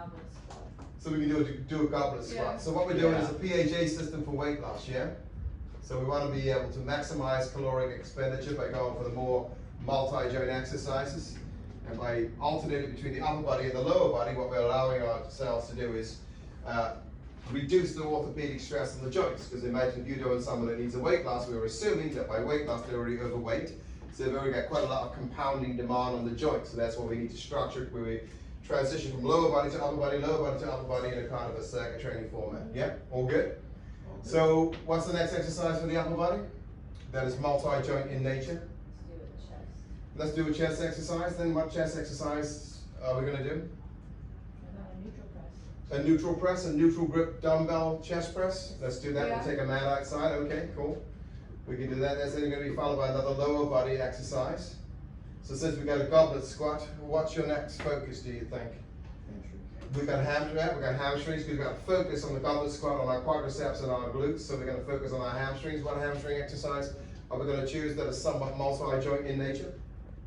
goblet squat. So we can do a goblet squat. Yeah. So what we're doing is a PHA system for weight loss, yeah? So we want to be able to maximize caloric expenditure by going for the more multi-joint exercises. And by alternating between the upper body and the lower body, what we're allowing ourselves to do is reduce the orthopedic stress on the joints. Because imagine if you're doing someone that needs a weight loss, we were assuming that by weight loss they're already overweight. So they've already got quite a lot of compounding demand on the joints. So that's what we need to structure, where we transition from lower body to upper body, lower body to upper body in a kind of a circuit training format. Yeah, all good? So what's the next exercise for the upper body? That is multi-joint in nature. Let's do it chest. Let's do a chest exercise. Then what chest exercise are we going to do? A neutral press. A neutral press, a neutral grip dumbbell chest press. Let's do that. Yeah. We'll take a mat outside. Okay, cool. We can do that. That's then going to be followed by another lower body exercise. So since we got a goblet squat, what's your next focus, do you think? We've got hamstrings. We've got focus on the goblet squat on our quadriceps and our glutes. So we're going to focus on our hamstrings. What hamstring exercise are we going to choose that is somewhat multi-joint in nature?